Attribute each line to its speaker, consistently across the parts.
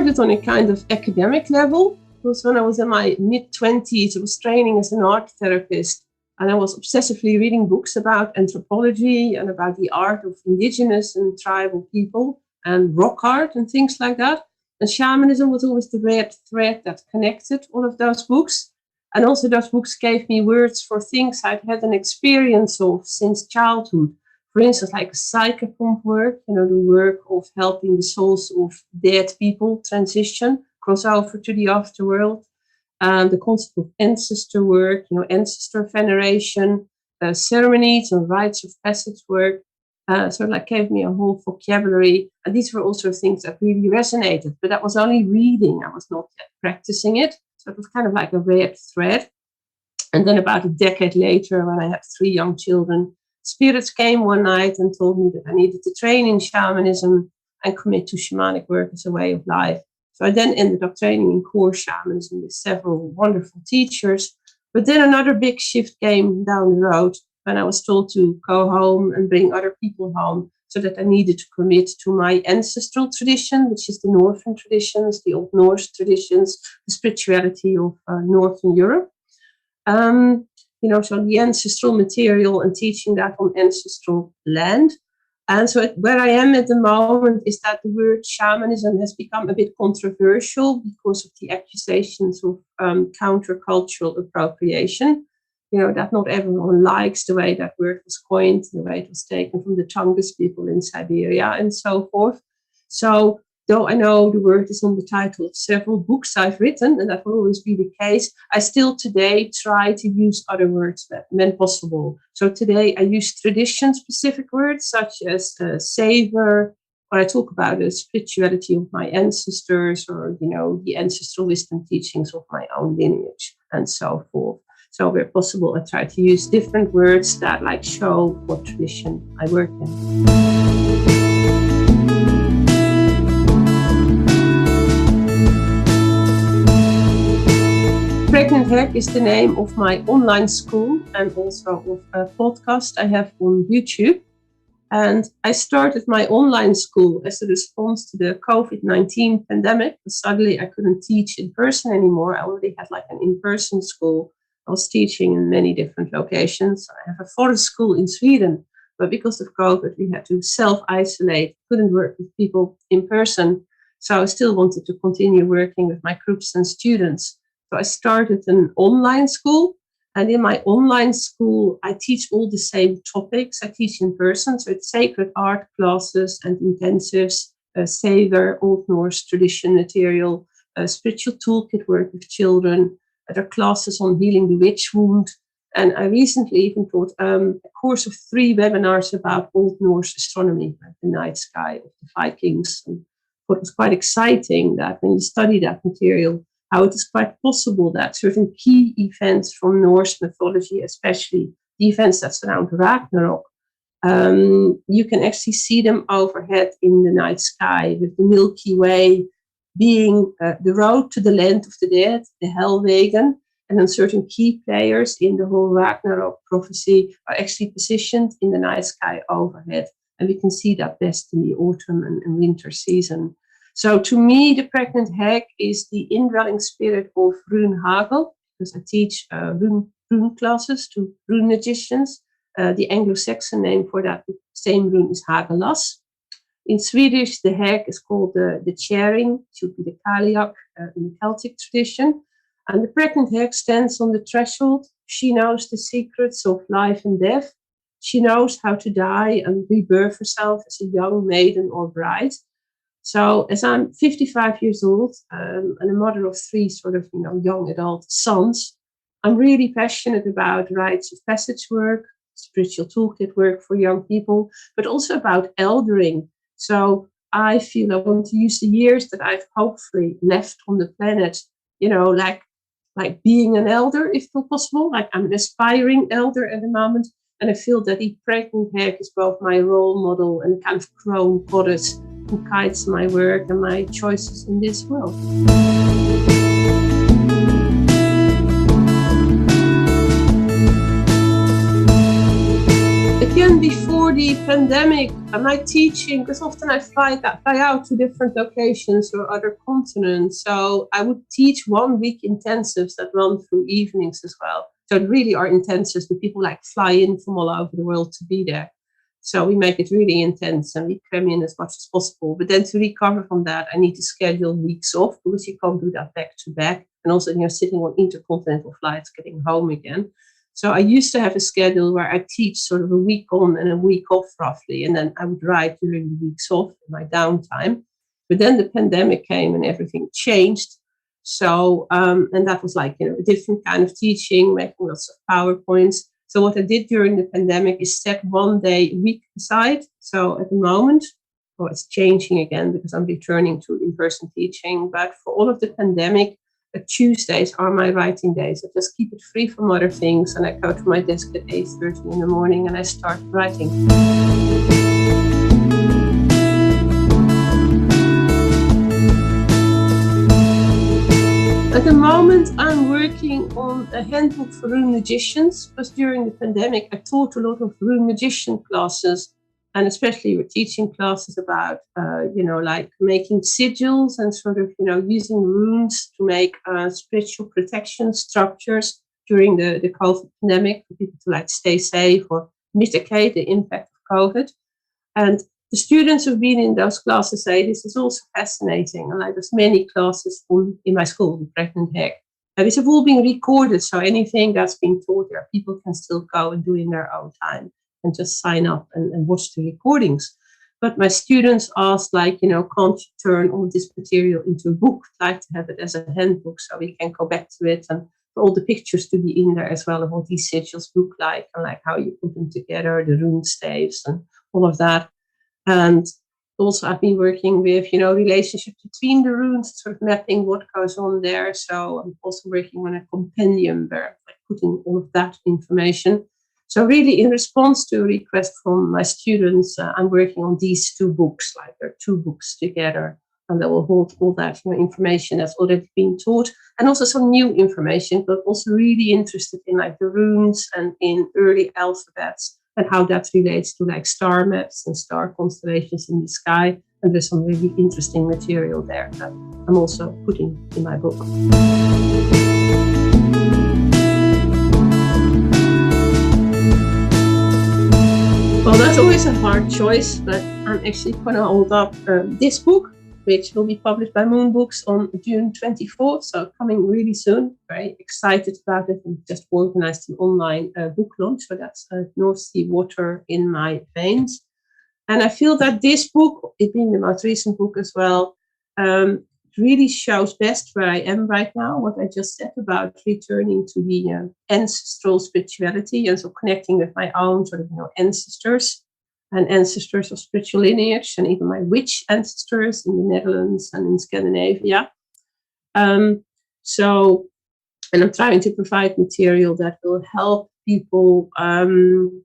Speaker 1: started on a kind of academic level. Because when I was in my mid-20s, I was training as an art therapist, and I was obsessively reading books about anthropology and about the art of indigenous and tribal people and rock art and things like that. And shamanism was always the red thread that connected all of those books. And also those books gave me words for things I'd had an experience of since childhood. For instance, like psychopomp work, the work of helping the souls of dead people transition, cross over to the afterworld. And the concept of ancestor work, ancestor veneration, ceremonies and rites of passage work. So it gave me a whole vocabulary. And these were also things that really resonated. But that was only reading. I was not yet practicing it. So it was kind of like a red thread. And then about a decade later, when I had 3 young children, spirits came one night and told me that I needed to train in shamanism and commit to shamanic work as a way of life. So I then ended up training in core shamanism with several wonderful teachers. But then another big shift came down the road when I was told to go home and bring other people home, so that I needed to commit to my ancestral tradition, which is the Northern traditions, the Old Norse traditions, the spirituality of Northern Europe. So the ancestral material and teaching that on ancestral land. And so where I am at the moment is that the word shamanism has become a bit controversial because of the accusations of countercultural appropriation. That not everyone likes the way that word was coined, the way it was taken from the Tungus people in Siberia and so forth. So though I know the word is on the title of several books I've written, and that will always be the case, I still today try to use other words when possible. So today I use tradition-specific words such as savor, or I talk about the spirituality of my ancestors, or, the ancestral wisdom teachings of my own lineage, and so forth. So where possible, I try to use different words that show what tradition I work in. Pregnant Hack is the name of my online school and also of a podcast I have on YouTube. And I started my online school as a response to the COVID-19 pandemic. Suddenly I couldn't teach in person anymore. I already had an in-person school. I was teaching in many different locations. I have a forest school in Sweden, but because of COVID, we had to self-isolate, couldn't work with people in person. So I still wanted to continue working with my groups and students. So I started an online school, and in my online school, I teach all the same topics I teach in person. So it's sacred art classes and intensives, savor, Old Norse tradition material, spiritual toolkit work with children. There are classes on healing the witch wound. And I recently even taught a course of 3 webinars about Old Norse astronomy, like the night sky of the Vikings. And what was quite exciting that when you study that material, how it is quite possible that certain key events from Norse mythology, especially the events that surround Ragnarok, you can actually see them overhead in the night sky, with the Milky Way being the road to the land of the dead, the Hellwegen, and then certain key players in the whole Ragnarok prophecy are actually positioned in the night sky overhead. And we can see that best in the autumn and winter season. So to me, the Pregnant Hag is the indwelling spirit of Rune Hagel, because I teach rune classes to rune magicians. The Anglo-Saxon name for that same rune is Hagelas. In Swedish, the hag is called the Käring, it should be the Kaliak in the Celtic tradition. And the Pregnant Hag stands on the threshold. She knows the secrets of life and death. She knows how to die and rebirth herself as a young maiden or bride. So as I'm 55 years old and a mother of 3 young adult sons, I'm really passionate about rites of passage work, spiritual toolkit work for young people, but also about eldering. So I feel I want to use the years that I've hopefully left on the planet, like being an elder, if possible. Like I'm an aspiring elder at the moment. And I feel that the Pregnant Hag is both my role model and a kind of crone goddess who guides my work and my choices in this world. Again, before the pandemic, my teaching, because often I fly out to different locations or other continents. So I would teach 1 week intensives that run through evenings as well. So it really are intensives, but people like fly in from all over the world to be there. So we make it really intense and we cram in as much as possible. But then to recover from that, I need to schedule weeks off because you can't do that back to back. And also, sitting on intercontinental flights, getting home again. So I used to have a schedule where I teach sort of a week on and a week off roughly. And then I would write during the weeks off in my downtime. But then the pandemic came and everything changed. So, and that was like, a different kind of teaching, making lots of PowerPoints. So what I did during the pandemic is set 1 day a week aside. So at the moment, it's changing again because I'm returning to in-person teaching. But for all of the pandemic, Tuesdays are my writing days. I just keep it free from other things, and I go to my desk at 8:30 in the morning and I start writing. At the moment, I'm working on a handbook for room magicians, because during the pandemic, I taught a lot of room magician classes, and especially we're teaching classes about, like making sigils and sort of, using runes to make spiritual protection structures during the COVID pandemic for people to like stay safe or mitigate the impact of COVID. And the students who've been in those classes say this is also fascinating. And like there's many classes in my school, the Pregnant Hag. And these have all been recorded, so anything that's been taught there, people can still go and do in their own time and just sign up and watch the recordings. But my students asked, can't you turn all this material into a book? I'd like to have it as a handbook so we can go back to it, and for all the pictures to be in there as well of what these sigils look like and like how you put them together, the rune staves and all of that. And also I've been working with, relationship between the runes, sort of mapping what goes on there. So I'm also working on a compendium where I'm putting all of that information. So really in response to a request from my students, I'm working on these 2 books, like there are 2 books together, and that will hold all that information that's already been taught, and also some new information, but also really interested in like the runes and in early alphabets and how that relates to like star maps and star constellations in the sky. And there's some really interesting material there that I'm also putting in my book. Well, that's always a hard choice, but I'm actually going to hold up this book, which will be published by Moon Books on June 24th, so coming really soon. Very excited about it. We just organized an online book launch, so that's North Sea water in my veins. And I feel that this book, it being the most recent book as well, really shows best where I am right now, what I just said about returning to the ancestral spirituality, and so connecting with my own sort of ancestors and ancestors of spiritual lineage, and even my witch ancestors in the Netherlands and in Scandinavia. And I'm trying to provide material that will help people,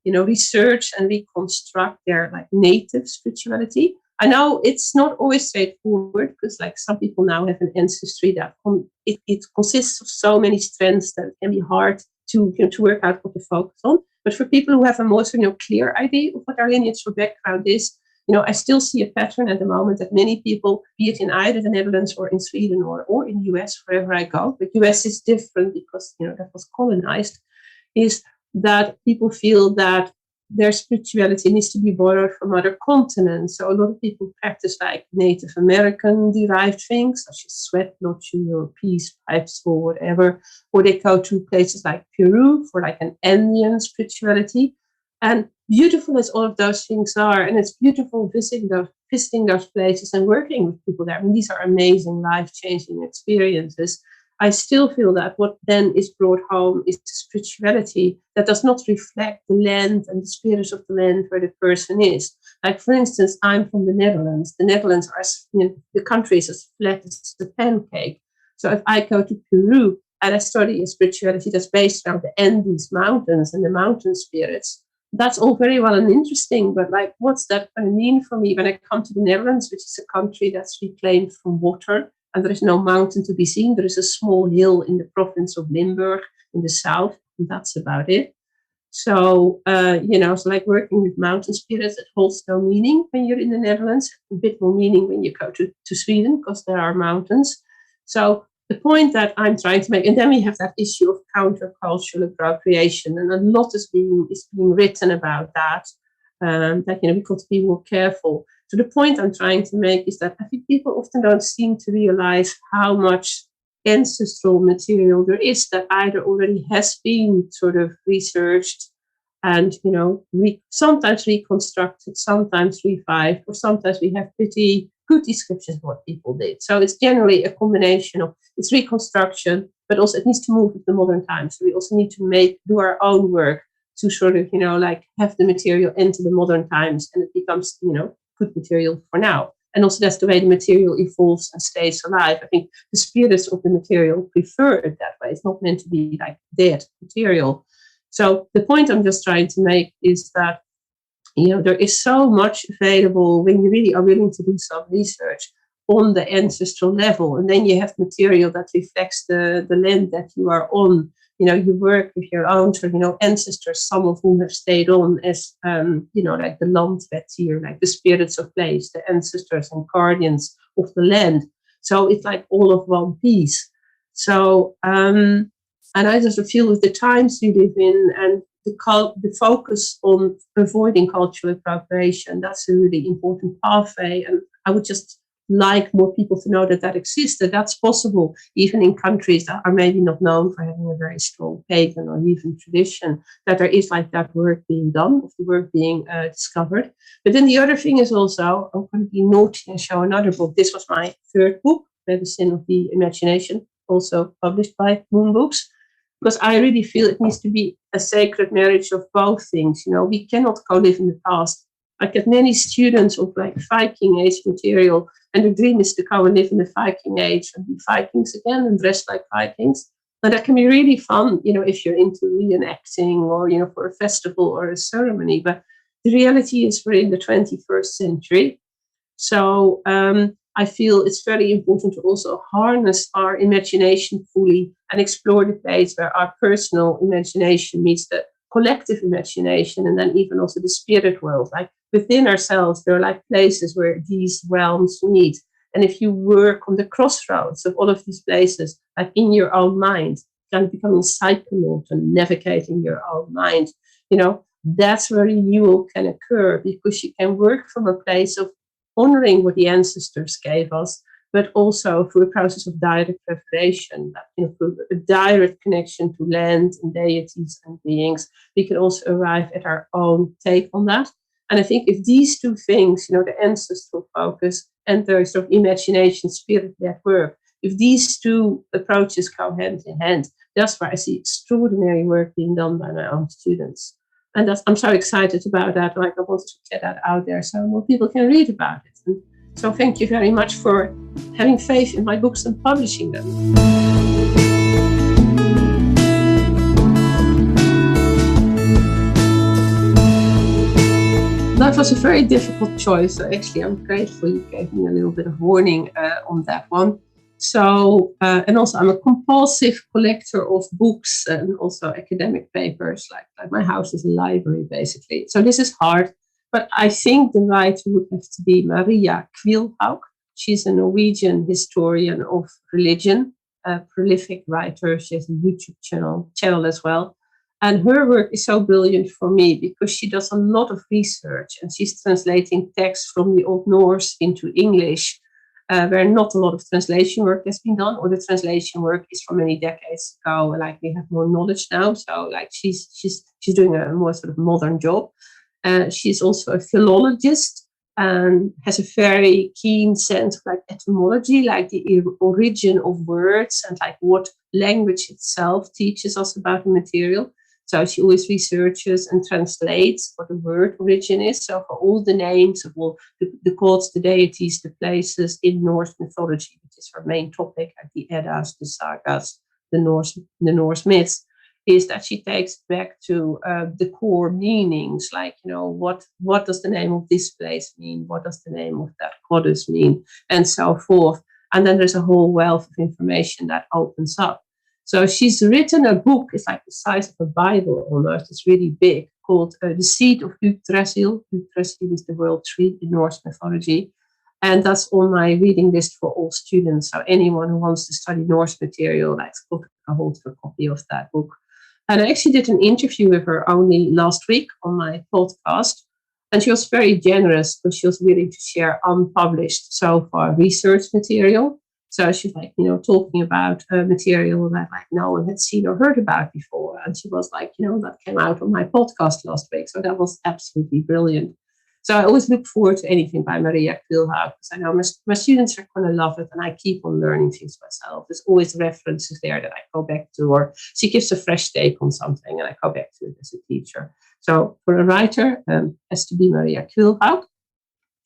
Speaker 1: research and reconstruct their like native spirituality. I know it's not always straightforward because like some people now have an ancestry that it consists of so many strands that it can be hard to work out what to focus on. But for people who have a more clear idea of what their lineage or background is, I still see a pattern at the moment that many people, be it in either the Netherlands or in Sweden or in the US, wherever I go, but US is different because that was colonized, is that people feel that their spirituality needs to be borrowed from other continents. So a lot of people practice like Native American derived things, such as sweat lodging or peace pipes or whatever. Or they go to places like Peru for like an Andean spirituality. And beautiful as all of those things are, and it's beautiful visiting those places and working with people there. I mean, these are amazing, life-changing experiences. I still feel that what then is brought home is spirituality that does not reflect the land and the spirit of the land where the person is. Like, for instance, I'm from the Netherlands. The Netherlands are, the country is as flat as a pancake. So if I go to Peru and I study a spirituality that's based around the Andes mountains and the mountain spirits, that's all very well and interesting, but like, what's that going to mean for me when I come to the Netherlands, which is a country that's reclaimed from water, and there is no mountain to be seen. There is a small hill in the province of Limburg in the south, and that's about it. So, so like working with mountain spirits, it holds no meaning when you're in the Netherlands, a bit more meaning when you go to Sweden because there are mountains. So the point that I'm trying to make, and then we have that issue of countercultural appropriation, and a lot is being written about that. That we've got to be more careful. So the point I'm trying to make is that I think people often don't seem to realize how much ancestral material there is that either already has been sort of researched and sometimes reconstructed, sometimes revived, or sometimes we have pretty good descriptions of what people did. So it's generally a combination of it's reconstruction, but also it needs to move with the modern times. So we also need to do our own work to sort of have the material enter the modern times, and it becomes good material for now. And also that's the way the material evolves and stays alive. I think the spirits of the material prefer it that way. It's not meant to be like dead material. So the point I'm just trying to make is that, there is so much available when you really are willing to do some research on the ancestral level. And then you have material that reflects the land that you are on. You work with your own ancestors, some of whom have stayed on as, like the landwettier, like the spirits of place, the ancestors and guardians of the land. So it's like all of one piece. So, and I just feel with the times we live in and the focus on avoiding cultural appropriation, that's a really important pathway. And I would just like more people to know that exists, that's possible, even in countries that are maybe not known for having a very strong pagan or even tradition, that there is like that work being done, of the work being discovered. But then the other thing is also, I'm going to be naughty and show another book. This was my third book, Medicine of the Imagination, also published by Moon Books, because I really feel it needs to be a sacred marriage of both things. We cannot co-live in the past. I get many students of like Viking age material, and the dream is to go and live in the Viking age and be Vikings again and dress like Vikings. And that can be really fun, if you're into reenacting or, for a festival or a ceremony. But the reality is we're in the 21st century. So I feel it's very important to also harness our imagination fully and explore the place where our personal imagination meets the collective imagination, and then even also the spirit world. Like within ourselves, there are like places where these realms meet. And if you work on the crossroads of all of these places, like in your own mind, kind of becoming psychonaut and navigating your own mind, that's where renewal can occur, because you can work from a place of honoring what the ancestors gave us, but also through a process of direct revelation, through a direct connection to land and deities and beings, we can also arrive at our own take on that. And I think if these two things, the ancestral focus and the sort of imagination, spirit-led work, if these two approaches go hand in hand, that's where I see extraordinary work being done by my own students. And I'm so excited about that. Like I wanted to get that out there so more people can read about it. And so thank you very much for having faith in my books and publishing them. That was a very difficult choice. So actually, I'm grateful you gave me a little bit of warning on that one. So, and also I'm a compulsive collector of books and also academic papers. Like my house is a library, basically. So this is hard. But I think the writer would have to be Maria Kvilhaug. She's a Norwegian historian of religion, a prolific writer. She has a YouTube channel as well. And her work is so brilliant for me because she does a lot of research and she's translating texts from the Old Norse into English, where not a lot of translation work has been done, or the translation work is from many decades ago. Like we have more knowledge now, so like she's doing a more sort of modern job. She's also a philologist and has a very keen sense of like etymology, like the origin of words and like what language itself teaches us about the material. So she always researches and translates what the word origin is. So for all the names of all the gods, the deities, the places in Norse mythology, which is her main topic, like the Eddas, the sagas, the Norse myths, is that she takes back to the core meanings, like, what does the name of this place mean? What does the name of that goddess mean? And so forth. And then there's a whole wealth of information that opens up. So she's written a book. It's like the size of a Bible almost. It's really big, called The Seed of Yggdrasil. Yggdrasil is the world tree in Norse mythology. And that's on my reading list for all students. So anyone who wants to study Norse material, like, hold a copy of that book. And I actually did an interview with her only last week on my podcast. And she was very generous because she was willing to share unpublished so far research material. So she's like, talking about material that like no one had seen or heard about before. And she was like, that came out on my podcast last week. So that was absolutely brilliant. So I always look forward to anything by Maria Quilhout because I know my students are going to love it, and I keep on learning things myself. There's always references there that I go back to, or she gives a fresh take on something, and I go back to it as a teacher. So for a writer, has to be Maria Quilhout.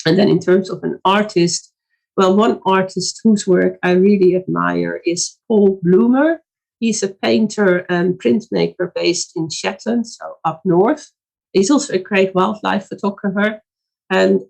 Speaker 1: And then in terms of an artist, well, one artist whose work I really admire is Paul Bloomer. He's a painter and printmaker based in Shetland, so up north. He's also a great wildlife photographer. And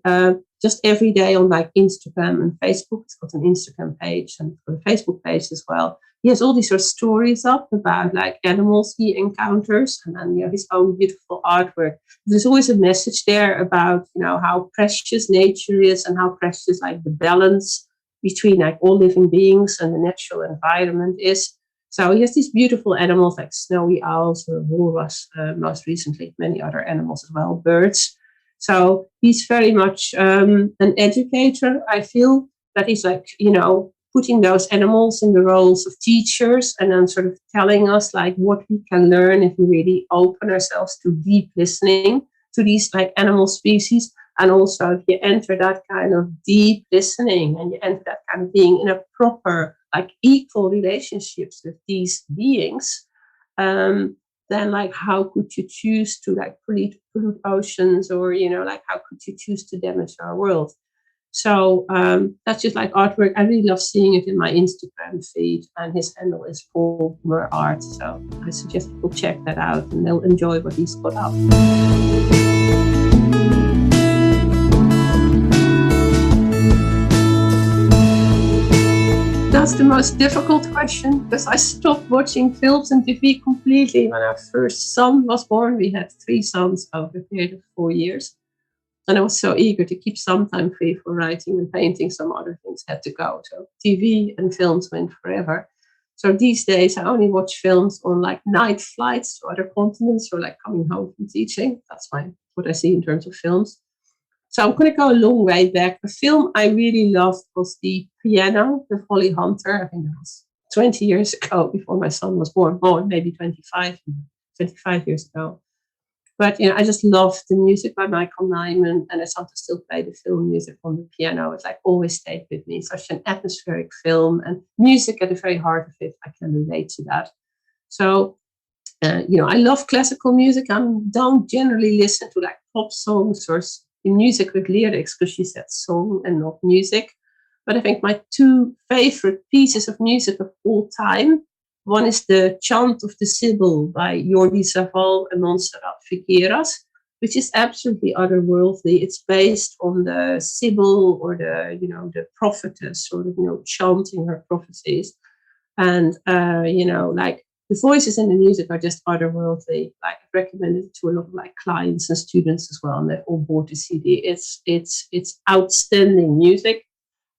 Speaker 1: just every day on like Instagram and Facebook, it's got an Instagram page and a Facebook page as well. He has all these sort of stories up about like animals he encounters, and then his own beautiful artwork. There's always a message there about how precious nature is and how precious like the balance between like all living beings and the natural environment is. So he has these beautiful animals like snowy owls or walrus, most recently, many other animals as well, birds. So he's very much an educator. I feel that he's like, putting those animals in the roles of teachers and then sort of telling us like what we can learn if we really open ourselves to deep listening to these like animal species. And also if you enter that kind of deep listening and you enter that kind of being in a proper, like equal relationships with these beings, then like how could you choose to like pollute oceans, or like how could you choose to damage our world? So that's just like artwork. I really love seeing it in my Instagram feed, and his handle is Paul Bloomer Art. So I suggest people check that out and they'll enjoy what he's put up. That's the most difficult question because I stopped watching films and TV completely when our first son was born. We had 3 sons over a period of 4 years. And I was so eager to keep some time free for writing and painting. Some other things had to go. So TV and films went forever. So these days I only watch films on like night flights to other continents or like coming home from teaching. That's what I see in terms of films. So I'm going to go a long way back. A film I really loved was The Piano with Holly Hunter. I think that was 20 years ago, before my son was born. Oh, maybe 25 years ago. But I just loved the music by Michael Nyman, and I sometimes still play the film music on the piano. It's like always stayed with me. Such an atmospheric film, and music at the very heart of it. I can relate to that. So, I love classical music. I don't generally listen to like pop songs or music with lyrics because she said song and not music. But I think my 2 favorite pieces of music of all time, one is the Chant of the Sibyl by Jordi Savall and Montserrat Figueras, which is absolutely otherworldly. It's based on the Sibyl, or the prophetess, or chanting her prophecies. And like the voices and the music are just otherworldly. Like I've recommended it to a lot of like clients and students as well, and they've all bought the CD. It's outstanding music.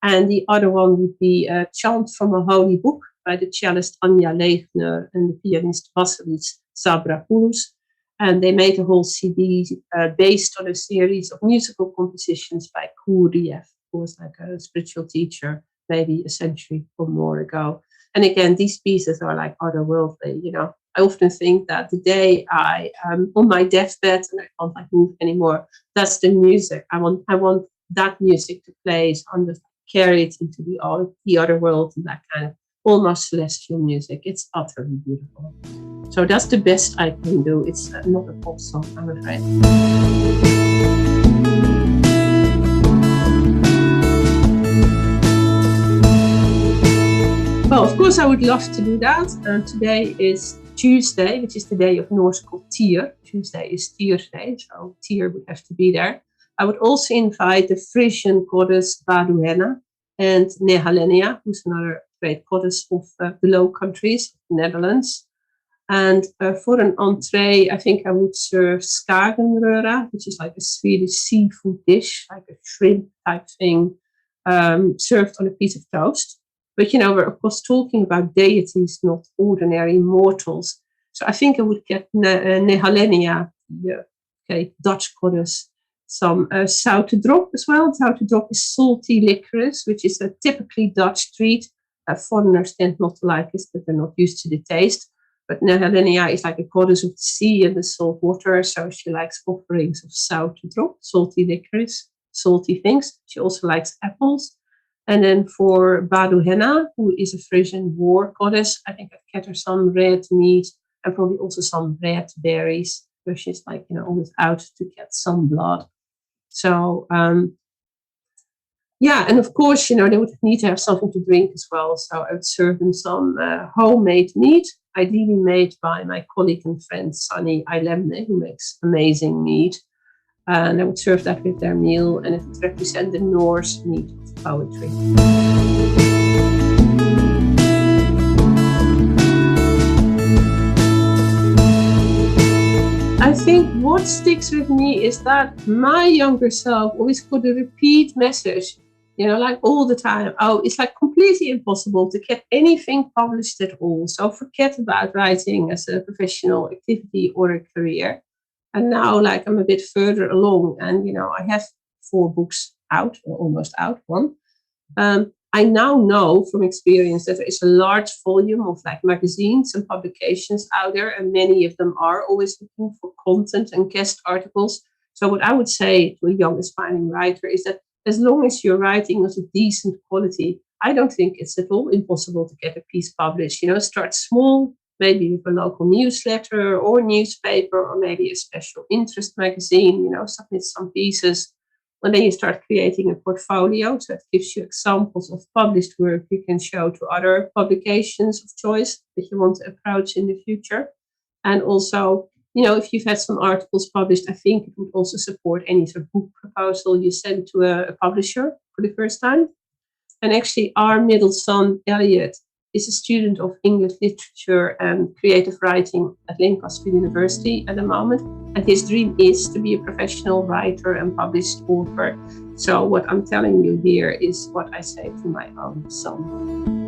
Speaker 1: And the other one would be a Chant from a Holy Book by the cellist Anja Legner and the pianist Vasilis Sabrapoulos. And they made a whole CD based on a series of musical compositions by Kouriev, who was like a spiritual teacher maybe a century or more ago. And again, these pieces are like otherworldly. I often think that the day I am on my deathbed and I can't like move anymore, that's the music. I want that music to play, and carry it into the other world, and that kind of almost celestial music. It's utterly beautiful. So that's the best I can do. It's not a pop song, I'm afraid. Well, of course, I would love to do that. Today is Tuesday, which is the day of Norse called Tyr. Tuesday is Tyr's Day, so Tyr would have to be there. I would also invite the Frisian goddess Baduhena and Nehalenia, who's another great goddess of the Low Countries, Netherlands. And for an entree, I think I would serve skagenröra, which is like a Swedish seafood dish, like a shrimp type thing, served on a piece of toast. But, we're of course talking about deities, not ordinary mortals. So I think I would get Nehalenia, the Dutch goddess, some zouterdrop as well. Zouterdrop is salty licorice, which is a typically Dutch treat. Foreigners tend not to like this, but they're not used to the taste. But Nehalenia is like a goddess of the sea and the salt water, so she likes offerings of zouterdrop, salty licorice, salty things. She also likes apples. And then for Baduhenna, who is a Frisian war goddess, I think I'd get her some red meat and probably also some red berries, because she's like, always out to get some blood. So, and of course, they would need to have something to drink as well. So I would serve them some homemade meat, ideally made by my colleague and friend, Sunny Ilemne, who makes amazing meat. And I would serve that with their meal, and it would represent the Norse meat of poetry. I think what sticks with me is that my younger self always got a repeat message, like all the time. Oh, it's like completely impossible to get anything published at all. So forget about writing as a professional activity or a career. And now, like, I'm a bit further along, and I have 4 books out, or almost out, one. I now know from experience that there is a large volume of like magazines and publications out there, and many of them are always looking for content and guest articles. So what I would say to a young aspiring writer is that as long as your writing is of decent quality, I don't think it's at all impossible to get a piece published. Start small, maybe with a local newsletter or newspaper, or maybe a special interest magazine, submit some pieces. And then you start creating a portfolio. So it gives you examples of published work you can show to other publications of choice that you want to approach in the future. And also, if you've had some articles published, I think it would also support any sort of book proposal you send to a publisher for the first time. And actually, our middle son, Elliot, is a student of English literature and creative writing at Lancaster University at the moment. And his dream is to be a professional writer and published author. So what I'm telling you here is what I say to my own son.